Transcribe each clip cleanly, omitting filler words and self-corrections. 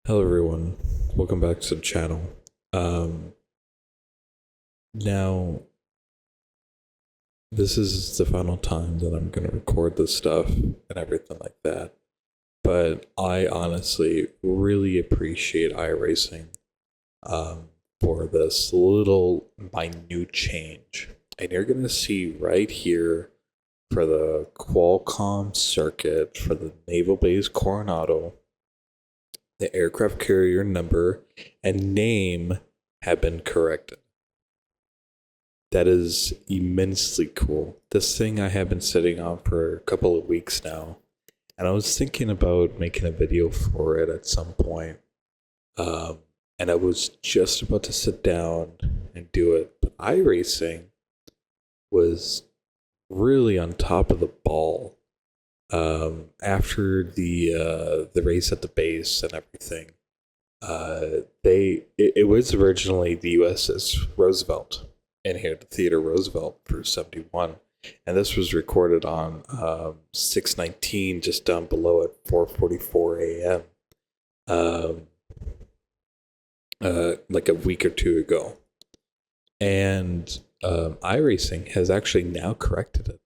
Hello everyone, welcome back to the channel. Um, Now this is the final time that I'm gonna record this stuff and everything like that. But I honestly really appreciate iRacing for this little minute change. And you're gonna see right here for the Qualcomm circuit for the Naval Base Coronado, the aircraft carrier number and name have been corrected. That is immensely cool. This thing I have been sitting on for a couple of weeks now, and I was thinking about making a video for it at some point. Um, and I was just about to sit down and do it, but iRacing was really on top of the ball after the race at the base and everything. It was originally the USS Roosevelt in here, the Theater Roosevelt for 71. And this was recorded on 619, just down below at 4:44 a.m. Um, like a week or two ago. And iRacing has actually now corrected it.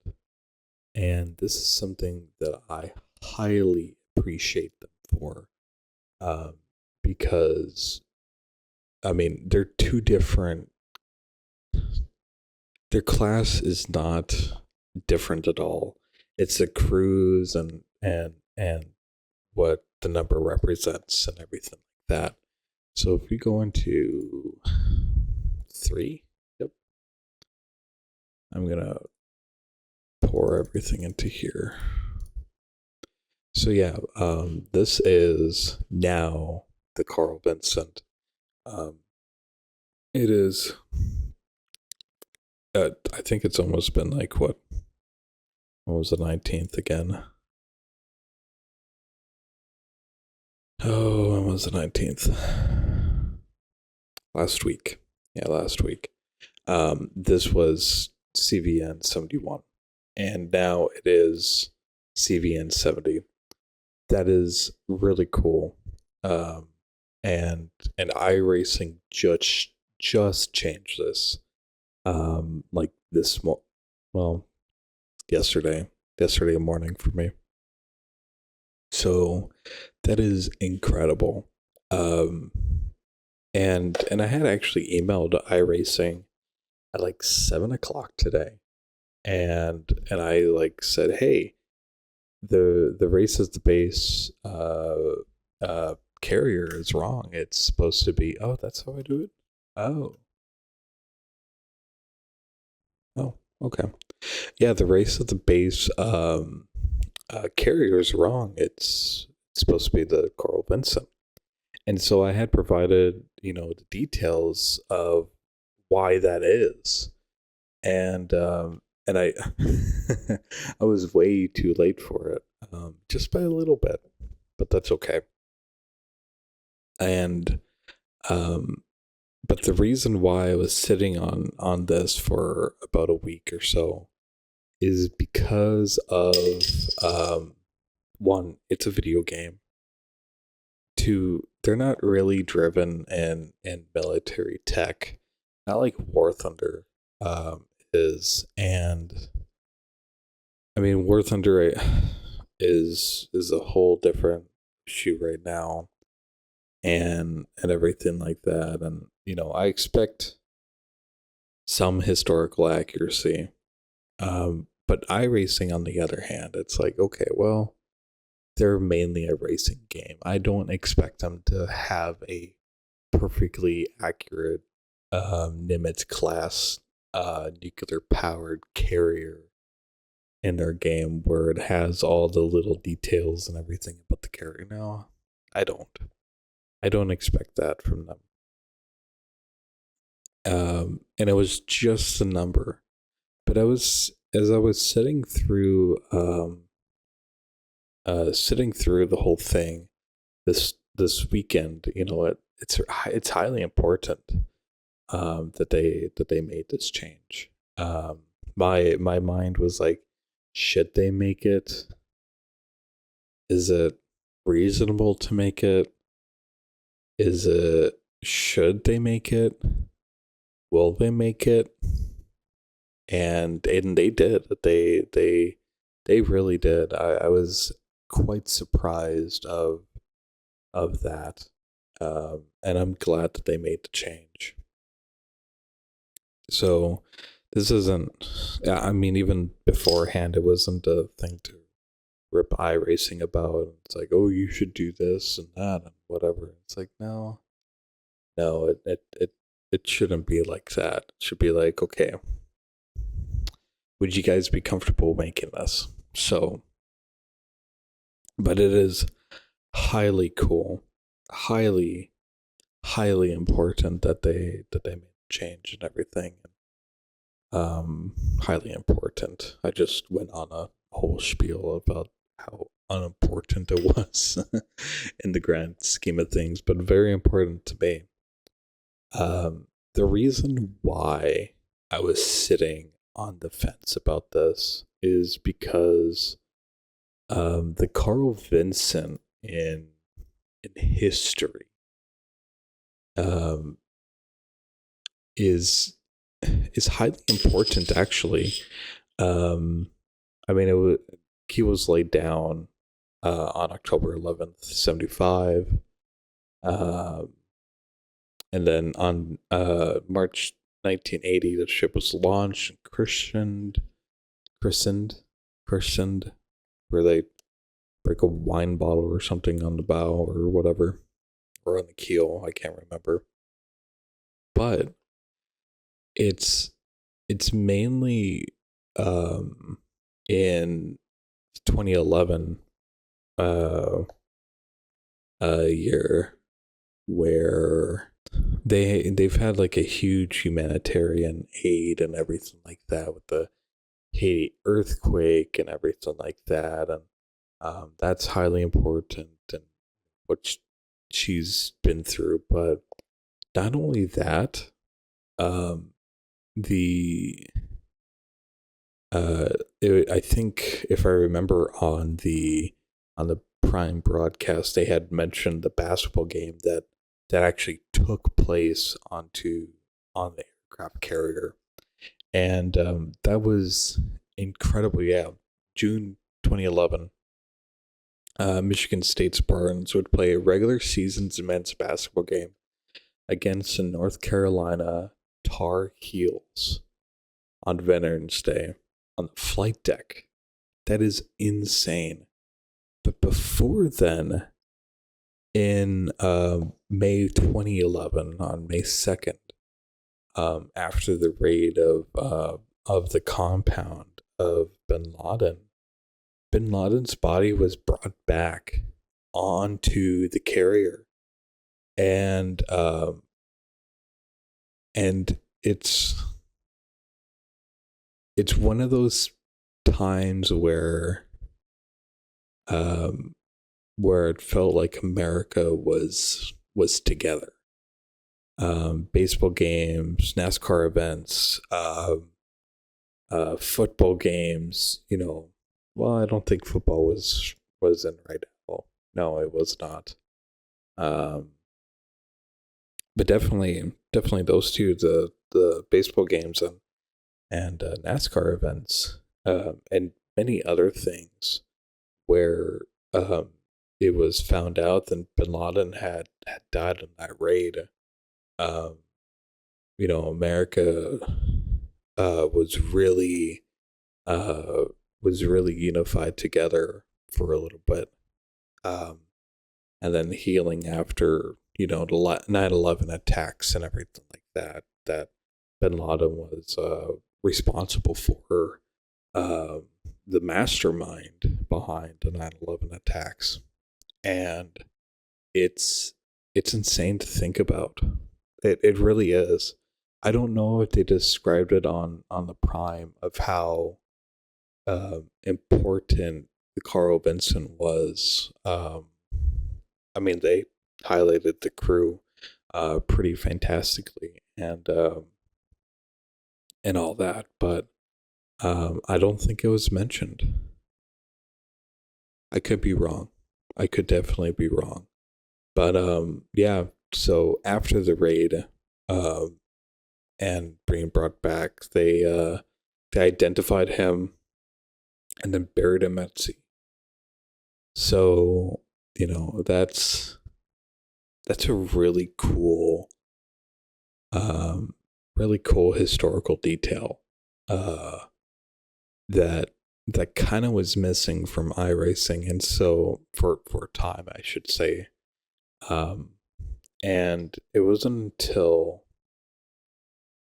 And this is something that I highly appreciate them for. Um, because I mean, they're two different. Their class is not different at all. It's the cruise and what the number represents and everything like that. So if we go into 3, yep, I'm gonna pour everything into here. So yeah, this is now the Carl Vincent. Um, it is I think it's almost been like what was the 19th again? Oh, when was the 19th? Last week. Yeah, last week. This was CVN 71, and now it is CVN 70. That is really cool. Um, and iRacing just changed this. Like well, yesterday morning for me. So that is incredible. Um, and I had actually emailed iRacing at like 7 o'clock today, and I like said, hey, the race as the base carrier is wrong. It's supposed to be. Oh, that's how I do it. Oh, oh, okay. Yeah, the race of the base carrier is wrong. It's supposed to be the Carl Vincent. And so I had provided, the details of why that is. And I I was way too late for it, just by a little bit, but that's okay. And um, but the reason why I was sitting on this for about a week or so is because of one, it's a video game. Two, they're not really driven in military tech, not like War Thunder is. And I mean, War Thunder is a whole different issue right now, and everything like that. And I expect some historical accuracy. But iRacing, on the other hand, it's like, okay, well, they're mainly a racing game. I don't expect them to have a perfectly accurate Nimitz class nuclear powered carrier in their game where it has all the little details and everything about the carrier. No, I don't. I don't expect that from them. And it was just the number. But as I was sitting through the whole thing this weekend, it's highly important that they made this change. My mind was like, should they make it? Is it reasonable to make it? Is it, should they make it? Will they make it? And they did. They really did. I was quite surprised of that. And I'm glad that they made the change. So this isn't, yeah, I mean, even beforehand, it wasn't a thing to rip iRacing about. It's like, oh, you should do this and that and whatever. It's like, no, no, it shouldn't be like that. It should be like, okay, would you guys be comfortable making this? So, but it is highly cool, highly, highly important that they made a change and everything. Highly important. I just went on a whole spiel about how unimportant it was in the grand scheme of things, but very important to me. The reason why I was sitting on the fence about this is because the Carl Vincent in history um, is highly important actually. I mean, he was laid down on October 11th, 75. And then on March 1980, the ship was launched and christened, where they break a wine bottle or something on the bow or whatever, or on the keel. I can't remember. But it's mainly in 2011 a year where they've had like a huge humanitarian aid and everything like that with the Haiti earthquake and everything like that, and that's highly important and what she's been through. But not only that, um, the I think if I remember on the Prime broadcast, they had mentioned the basketball game that actually took place on the aircraft carrier, and that was incredible. Yeah, June 2011. Michigan State Spartans would play a regular season's men's basketball game against the North Carolina Tar Heels on Veterans Day on the flight deck. That is insane. But before then, in May 2011, on May 2nd, after the raid of the compound of Bin Laden's body was brought back onto the carrier, and it's one of those times where it felt like America was together. Baseball games, NASCAR events, football games. You know, well, I don't think football was in right now. No, it was not. But definitely those two, the baseball games and NASCAR events, and many other things where it was found out that Bin Laden had died in that raid. You know, America was really unified together for a little bit, and then healing after, you know, the 9/11 attacks and everything like that. That Bin Laden was responsible for, the mastermind behind the 9/11 attacks, and it's insane to think about. It really is. I don't know if they described it on the Prime of how important the Carl Vinson was. I mean, they highlighted the crew pretty fantastically and all that, but I don't think it was mentioned. I could be wrong. I could definitely be wrong. But yeah, So after the raid, um, and being brought back, they identified him and then buried him at sea. So that's a um, really cool historical detail uh, that that kind of was missing from iRacing, and so for a time, I should say. Um, and it wasn't until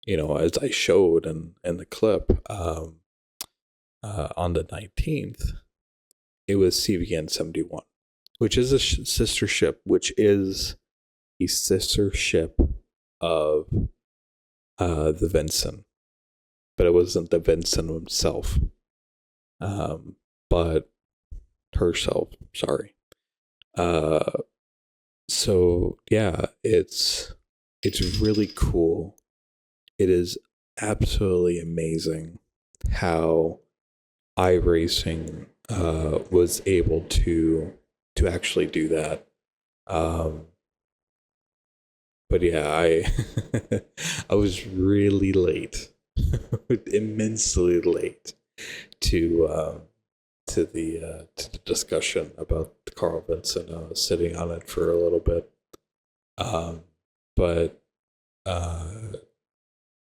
as I showed in the clip, on the 19th, it was CVN 71, which is a sister ship, which is a sister ship of the Vincent, but it wasn't the Vincent himself, um, but herself. Sorry. Uh, so yeah, it's really cool. It is absolutely amazing how iRacing was able to actually do that. Um, but yeah, I I was really late, immensely late to to the discussion about Carl Vinson. I was sitting on it for a little bit, um, but uh,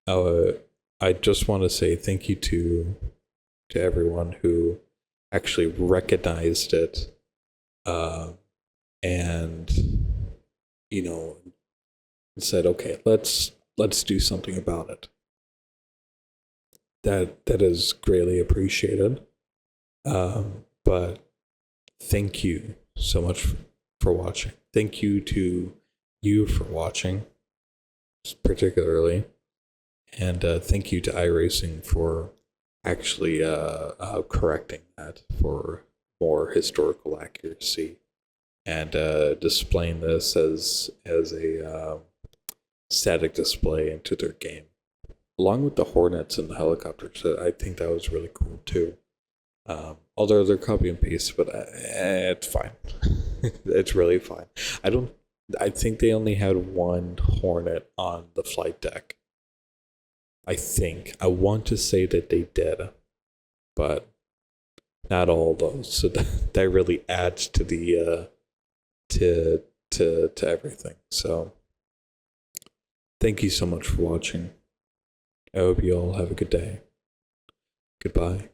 uh, I just want to say thank you to everyone who actually recognized it, uh, and you know said, okay, let's do something about it. That is greatly appreciated. But thank you so much for watching. Thank you to you for watching, particularly, and thank you to iRacing for actually correcting that for more historical accuracy and displaying this as a static display into their game, along with the Hornets and the helicopters. I think that was really cool too. Although they're copy and paste, but it's fine. It's really fine. I don't. I think they only had one Hornet on the flight deck. I think. I want to say that they did, but not all of those. So that really adds to the to everything. So thank you so much for watching. I hope you all have a good day. Goodbye.